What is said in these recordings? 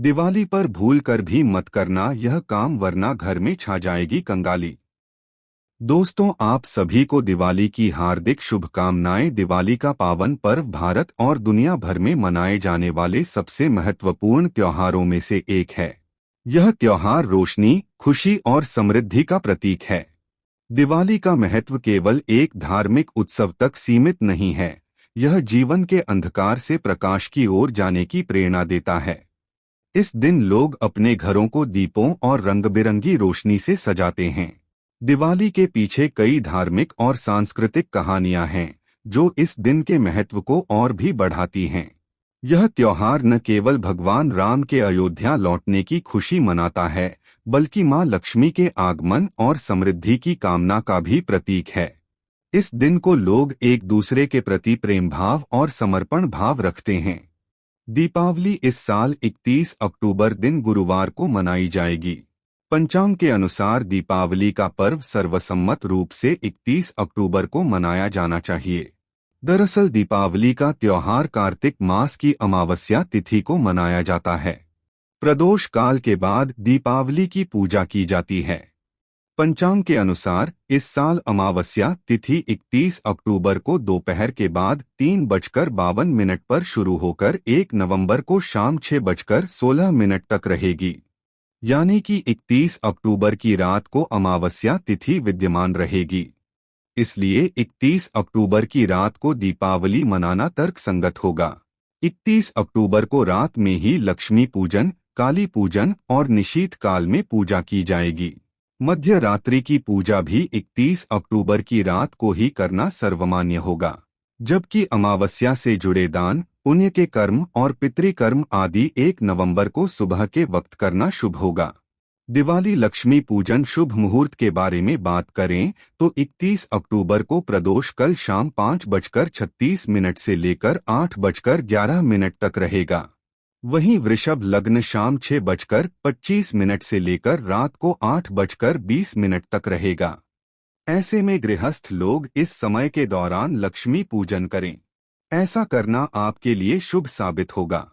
दिवाली पर भूल कर भी मत करना यह काम, वरना घर में छा जाएगी कंगाली। दोस्तों, आप सभी को दिवाली की हार्दिक शुभकामनाएं। दिवाली का पावन पर्व भारत और दुनिया भर में मनाए जाने वाले सबसे महत्वपूर्ण त्योहारों में से एक है। यह त्योहार रोशनी, खुशी और समृद्धि का प्रतीक है। दिवाली का महत्व केवल एक धार्मिक उत्सव तक सीमित नहीं है। यह जीवन के अंधकार से प्रकाश की ओर जाने की प्रेरणा देता है। इस दिन लोग अपने घरों को दीपों और रंग-बिरंगी रोशनी से सजाते हैं। दिवाली के पीछे कई धार्मिक और सांस्कृतिक कहानियां हैं, जो इस दिन के महत्व को और भी बढ़ाती हैं। यह त्योहार न केवल भगवान राम के अयोध्या लौटने की खुशी मनाता है, बल्कि मां लक्ष्मी के आगमन और समृद्धि की कामना का भी प्रतीक है। इस दिन को लोग एक दूसरे के प्रति प्रेम भाव और समर्पण भाव रखते हैं। दीपावली इस साल 31 अक्टूबर दिन गुरुवार को मनाई जाएगी। पंचांग के अनुसार दीपावली का पर्व सर्वसम्मत रूप से 31 अक्टूबर को मनाया जाना चाहिए। दरअसल दीपावली का त्योहार कार्तिक मास की अमावस्या तिथि को मनाया जाता है। प्रदोष काल के बाद दीपावली की पूजा की जाती है। पंचांग के अनुसार इस साल अमावस्या तिथि 31 अक्टूबर को दोपहर के बाद 3:52 पर शुरू होकर 1 नवंबर को शाम 6:16 तक रहेगी। यानी कि 31 अक्टूबर की रात को अमावस्या तिथि विद्यमान रहेगी। इसलिए 31 अक्टूबर की रात को दीपावली मनाना तर्कसंगत होगा। 31 अक्टूबर को रात में ही लक्ष्मी पूजन, काली पूजन और निशीथ काल में पूजा की जाएगी। मध्य रात्रि की पूजा भी 31 अक्टूबर की रात को ही करना सर्वमान्य होगा, जबकि अमावस्या से जुड़े दान, पुण्य के कर्म और पितृकर्म आदि 1 नवंबर को सुबह के वक्त करना शुभ होगा। दिवाली लक्ष्मी पूजन शुभ मुहूर्त के बारे में बात करें तो 31 अक्टूबर को प्रदोष कल शाम 5:36 से लेकर 8:11 तक रहेगा। वहीं वृषभ लग्न शाम 6:25 से लेकर रात को 8:20 तक रहेगा। ऐसे में गृहस्थ लोग इस समय के दौरान लक्ष्मी पूजन करें। ऐसा करना आपके लिए शुभ साबित होगा।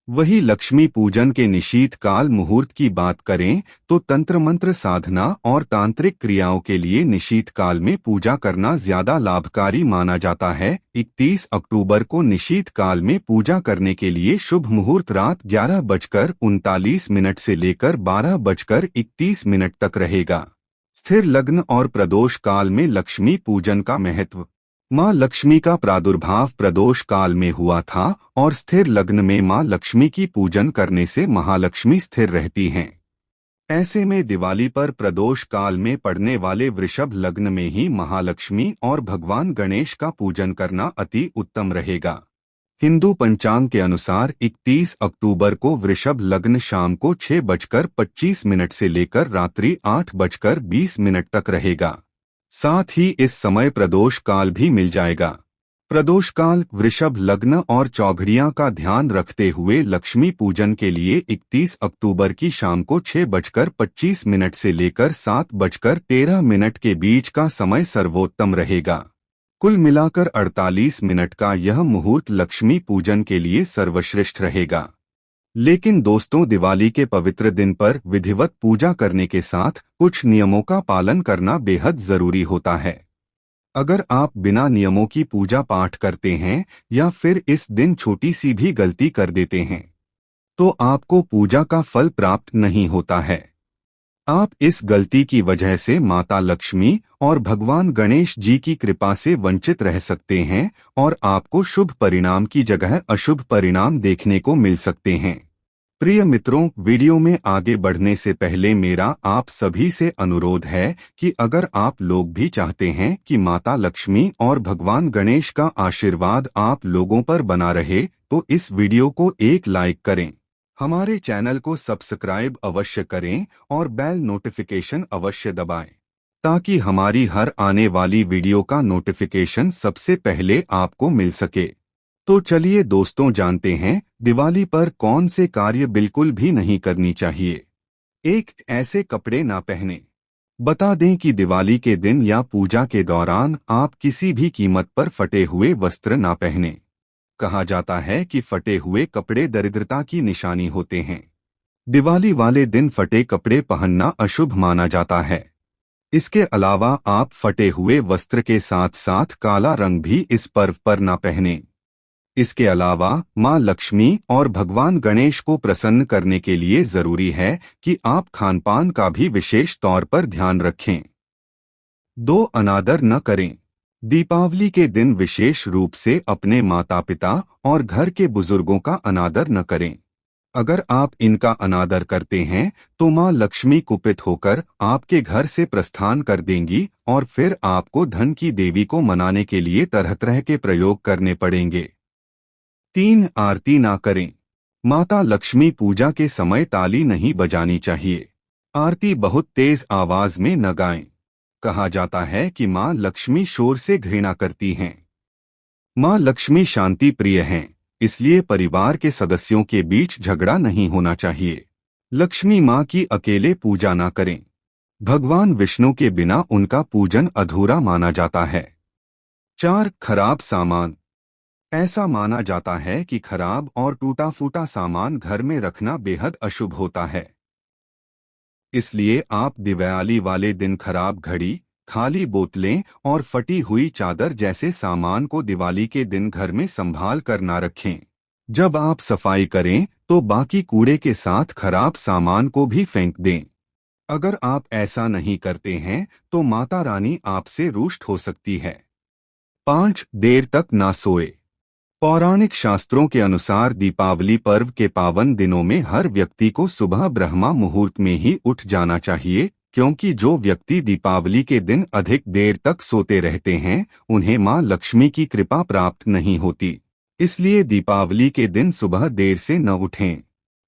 वही लक्ष्मी पूजन के निशीथ काल मुहूर्त की बात करें तो तंत्र मंत्र साधना और तांत्रिक क्रियाओं के लिए निशीथ काल में पूजा करना ज्यादा लाभकारी माना जाता है। 31 अक्टूबर को निशीथ काल में पूजा करने के लिए शुभ मुहूर्त रात 11:39 से लेकर 12:31 तक रहेगा। स्थिर लग्न और प्रदोष काल में लक्ष्मी पूजन का महत्व। मां लक्ष्मी का प्रादुर्भाव प्रदोष काल में हुआ था और स्थिर लग्न में मां लक्ष्मी की पूजन करने से महालक्ष्मी स्थिर रहती हैं। ऐसे में दिवाली पर प्रदोष काल में पड़ने वाले वृषभ लग्न में ही महालक्ष्मी और भगवान गणेश का पूजन करना अति उत्तम रहेगा। हिंदू पंचांग के अनुसार 31 अक्टूबर को वृषभ लग्न शाम को 6:25 से लेकर रात्रि 8:20 तक रहेगा। साथ ही इस समय प्रदोष काल भी मिल जाएगा। प्रदोष काल वृषभ लग्न और चौघड़ियां का ध्यान रखते हुए लक्ष्मी पूजन के लिए 31 अक्टूबर की शाम को 6:25 से लेकर 7:13 के बीच का समय सर्वोत्तम रहेगा। कुल मिलाकर 48 मिनट का यह मुहूर्त लक्ष्मी पूजन के लिए सर्वश्रेष्ठ रहेगा। लेकिन दोस्तों, दिवाली के पवित्र दिन पर विधिवत पूजा करने के साथ कुछ नियमों का पालन करना बेहद जरूरी होता है। अगर आप बिना नियमों की पूजा पाठ करते हैं या फिर इस दिन छोटी सी भी गलती कर देते हैं तो आपको पूजा का फल प्राप्त नहीं होता है। आप इस गलती की वजह से माता लक्ष्मी और भगवान गणेश जी की कृपा से वंचित रह सकते हैं और आपको शुभ परिणाम की जगह अशुभ परिणाम देखने को मिल सकते हैं। प्रिय मित्रों, वीडियो में आगे बढ़ने से पहले मेरा आप सभी से अनुरोध है कि अगर आप लोग भी चाहते हैं कि माता लक्ष्मी और भगवान गणेश का आशीर्वाद आप लोगों पर बना रहे तो इस वीडियो को एक लाइक करें, हमारे चैनल को सब्सक्राइब अवश्य करें और बेल नोटिफिकेशन अवश्य दबाएं, ताकि हमारी हर आने वाली वीडियो का नोटिफिकेशन सबसे पहले आपको मिल सके। तो चलिए दोस्तों, जानते हैं दिवाली पर कौन से कार्य बिल्कुल भी नहीं करनी चाहिए। 1. ऐसे कपड़े ना पहने। बता दें कि दिवाली के दिन या पूजा के दौरान आप किसी भी कीमत पर फटे हुए वस्त्र ना पहने। कहा जाता है कि फटे हुए कपड़े दरिद्रता की निशानी होते हैं। दिवाली वाले दिन फटे कपड़े पहनना अशुभ माना जाता है। इसके अलावा आप फटे हुए वस्त्र के साथ साथ काला रंग भी इस पर्व पर न पहनें। इसके अलावा मां लक्ष्मी और भगवान गणेश को प्रसन्न करने के लिए जरूरी है कि आप खानपान का भी विशेष तौर पर ध्यान रखें। 2. अनादर न करें। दीपावली के दिन विशेष रूप से अपने माता पिता और घर के बुजुर्गों का अनादर न करें। अगर आप इनका अनादर करते हैं तो मां लक्ष्मी कुपित होकर आपके घर से प्रस्थान कर देंगी और फिर आपको धन की देवी को मनाने के लिए तरह तरह के प्रयोग करने पड़ेंगे। 3. आरती ना करें। माता लक्ष्मी पूजा के समय ताली नहीं बजानी चाहिए। आरती बहुत तेज आवाज में न गाएं। कहा जाता है कि मां लक्ष्मी शोर से घृणा करती हैं। मां लक्ष्मी शांति प्रिय हैं, इसलिए परिवार के सदस्यों के बीच झगड़ा नहीं होना चाहिए। लक्ष्मी मां की अकेले पूजा ना करें। भगवान विष्णु के बिना उनका पूजन अधूरा माना जाता है। 4. खराब सामान। ऐसा माना जाता है कि खराब और टूटा फूटा सामान घर में रखना बेहद अशुभ होता है। इसलिए आप दिवाली वाले दिन खराब घड़ी, खाली बोतलें और फटी हुई चादर जैसे सामान को दिवाली के दिन घर में संभाल कर ना रखें। जब आप सफाई करें तो बाकी कूड़े के साथ खराब सामान को भी फेंक दें। अगर आप ऐसा नहीं करते हैं तो माता रानी आपसे रुष्ट हो सकती है। 5. देर तक ना सोए। पौराणिक शास्त्रों के अनुसार दीपावली पर्व के पावन दिनों में हर व्यक्ति को सुबह ब्रह्मा मुहूर्त में ही उठ जाना चाहिए, क्योंकि जो व्यक्ति दीपावली के दिन अधिक देर तक सोते रहते हैं उन्हें मां लक्ष्मी की कृपा प्राप्त नहीं होती। इसलिए दीपावली के दिन सुबह देर से न उठें।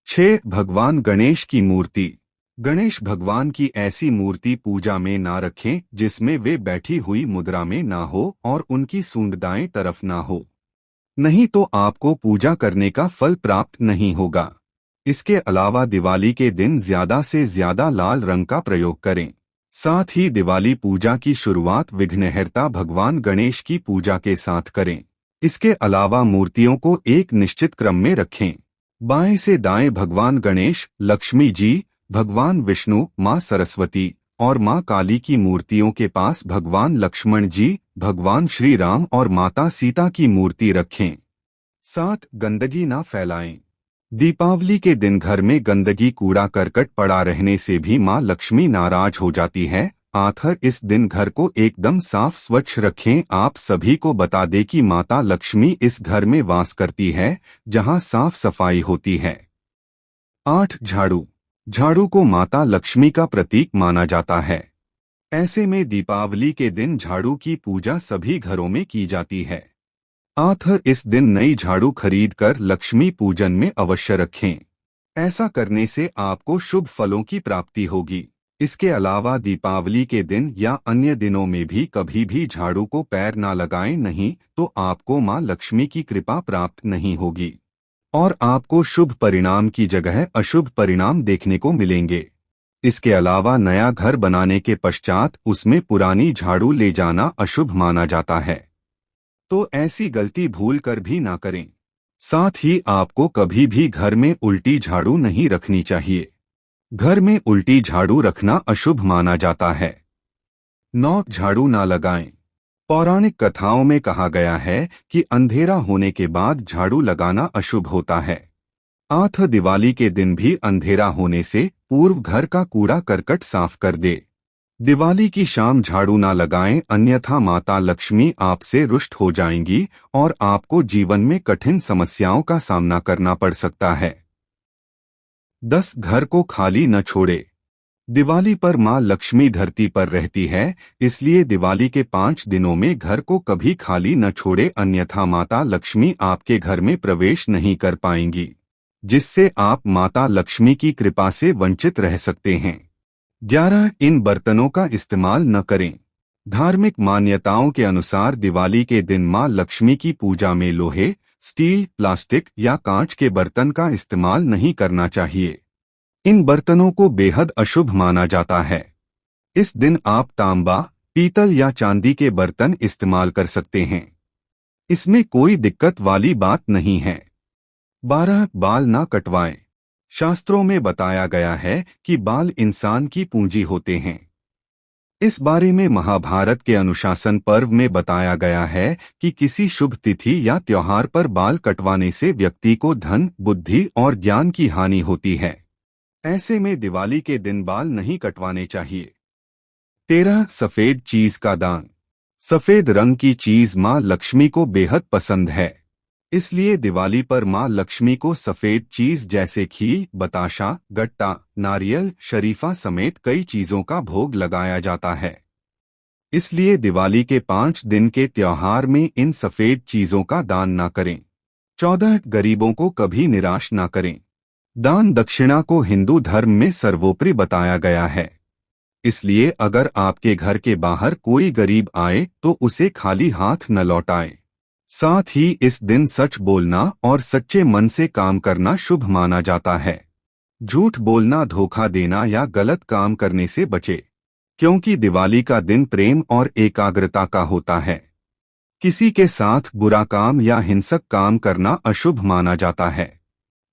6. भगवान गणेश की मूर्ति। गणेश भगवान की ऐसी मूर्ति पूजा में ना रखें जिसमें वे बैठी हुई मुद्रा में ना हो और उनकी सूंड दाएं तरफ ना हो, नहीं तो आपको पूजा करने का फल प्राप्त नहीं होगा। इसके अलावा दिवाली के दिन ज्यादा से ज्यादा लाल रंग का प्रयोग करें। साथ ही दिवाली पूजा की शुरुआत विघ्नहर्ता भगवान गणेश की पूजा के साथ करें। इसके अलावा मूर्तियों को एक निश्चित क्रम में रखें। बाएं से दाएं भगवान गणेश, लक्ष्मी जी, भगवान विष्णु, मां सरस्वती और मां काली की मूर्तियों के पास भगवान लक्ष्मण जी, भगवान श्री राम और माता सीता की मूर्ति रखें। 7. गंदगी ना फैलाएं। दीपावली के दिन घर में गंदगी कूड़ा करकट पड़ा रहने से भी मां लक्ष्मी नाराज हो जाती है। आखिर इस दिन घर को एकदम साफ स्वच्छ रखें। आप सभी को बता दें कि माता लक्ष्मी इस घर में वास करती है जहां साफ सफाई होती है। 8. झाड़ू। झाड़ू को माता लक्ष्मी का प्रतीक माना जाता है। ऐसे में दीपावली के दिन झाड़ू की पूजा सभी घरों में की जाती है। आखिर इस दिन नई झाड़ू खरीदकर लक्ष्मी पूजन में अवश्य रखें। ऐसा करने से आपको शुभ फलों की प्राप्ति होगी। इसके अलावा दीपावली के दिन या अन्य दिनों में भी कभी भी झाड़ू को पैर ना लगाएं, नहीं तो आपको मां लक्ष्मी की कृपा प्राप्त नहीं होगी और आपको शुभ परिणाम की जगह अशुभ परिणाम देखने को मिलेंगे। इसके अलावा नया घर बनाने के पश्चात उसमें पुरानी झाड़ू ले जाना अशुभ माना जाता है, तो ऐसी गलती भूल कर भी ना करें। साथ ही आपको कभी भी घर में उल्टी झाड़ू नहीं रखनी चाहिए। घर में उल्टी झाड़ू रखना अशुभ माना जाता है। 9. झाड़ू ना लगाएं। पौराणिक कथाओं में कहा गया है कि अंधेरा होने के बाद झाड़ू लगाना अशुभ होता है। आठ दिवाली के दिन भी अंधेरा होने से पूर्व घर का कूड़ा करकट साफ कर दे। दिवाली की शाम झाड़ू ना लगाएं, अन्यथा माता लक्ष्मी आपसे रुष्ट हो जाएंगी और आपको जीवन में कठिन समस्याओं का सामना करना पड़ सकता है। 10. घर को खाली न छोड़े। दिवाली पर मां लक्ष्मी धरती पर रहती है, इसलिए दिवाली के 5 दिनों में घर को कभी खाली न छोड़े, अन्यथा माता लक्ष्मी आपके घर में प्रवेश नहीं कर पाएंगी, जिससे आप माता लक्ष्मी की कृपा से वंचित रह सकते हैं। 11. इन बर्तनों का इस्तेमाल न करें। धार्मिक मान्यताओं के अनुसार दिवाली के दिन मां लक्ष्मी की पूजा में लोहे, स्टील, प्लास्टिक या कांच के बर्तन का इस्तेमाल नहीं करना चाहिए। इन बर्तनों को बेहद अशुभ माना जाता है। इस दिन आप तांबा, पीतल या चांदी के बर्तन इस्तेमाल कर सकते हैं, इसमें कोई दिक्कत वाली बात नहीं है। 12. बाल ना कटवाएं। शास्त्रों में बताया गया है कि बाल इंसान की पूंजी होते हैं। इस बारे में महाभारत के अनुशासन पर्व में बताया गया है कि किसी शुभ तिथि या त्योहार पर बाल कटवाने से व्यक्ति को धन, बुद्धि और ज्ञान की हानि होती है। ऐसे में दिवाली के दिन बाल नहीं कटवाने चाहिए। 13. सफेद चीज का दान। सफेद रंग की चीज मां लक्ष्मी को बेहद पसंद है। इसलिए दिवाली पर मां लक्ष्मी को सफेद चीज जैसे खीर, बताशा, गट्टा, नारियल, शरीफा समेत कई चीजों का भोग लगाया जाता है। इसलिए दिवाली के 5 दिन के त्योहार में इन सफेद चीजों का दान न करें। 14. गरीबों को कभी निराश न करें। दान दक्षिणा को हिंदू धर्म में सर्वोपरि बताया गया है। इसलिए अगर आपके घर के बाहर कोई गरीब आए तो उसे खाली हाथ न लौटाएं। साथ ही इस दिन सच बोलना और सच्चे मन से काम करना शुभ माना जाता है। झूठ बोलना, धोखा देना या गलत काम करने से बचे, क्योंकि दिवाली का दिन प्रेम और एकाग्रता का होता है। किसी के साथ बुरा काम या हिंसक काम करना अशुभ माना जाता है,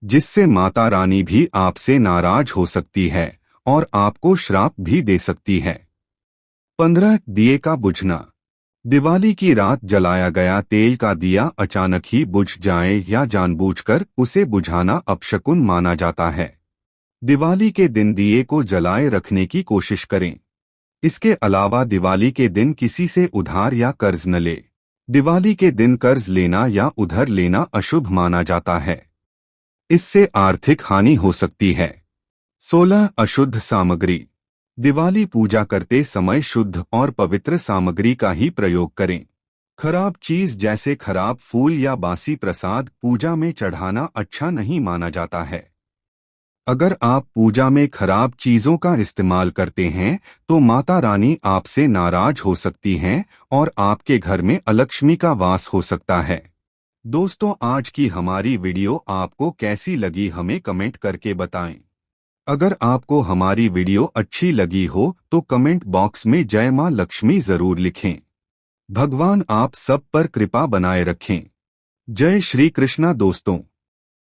जिससे माता रानी भी आपसे नाराज हो सकती है और आपको श्राप भी दे सकती है। 15. दिए का बुझना। दिवाली की रात जलाया गया तेल का दिया अचानक ही बुझ जाए या जानबूझकर उसे बुझाना अपशकुन माना जाता है। दिवाली के दिन दिए को जलाए रखने की कोशिश करें। इसके अलावा दिवाली के दिन किसी से उधार या कर्ज न ले। दिवाली के दिन कर्ज लेना या उधार लेना अशुभ माना जाता है। इससे आर्थिक हानि हो सकती है। 16. अशुद्ध सामग्री। दिवाली पूजा करते समय शुद्ध और पवित्र सामग्री का ही प्रयोग करें। खराब चीज जैसे खराब फूल या बासी प्रसाद पूजा में चढ़ाना अच्छा नहीं माना जाता है। अगर आप पूजा में खराब चीजों का इस्तेमाल करते हैं तो माता रानी आपसे नाराज हो सकती हैं और आपके घर में अलक्ष्मी का वास हो सकता है। दोस्तों, आज की हमारी वीडियो आपको कैसी लगी हमें कमेंट करके बताएं। अगर आपको हमारी वीडियो अच्छी लगी हो तो कमेंट बॉक्स में जय मां लक्ष्मी जरूर लिखें। भगवान आप सब पर कृपा बनाए रखें। जय श्री कृष्णा दोस्तों।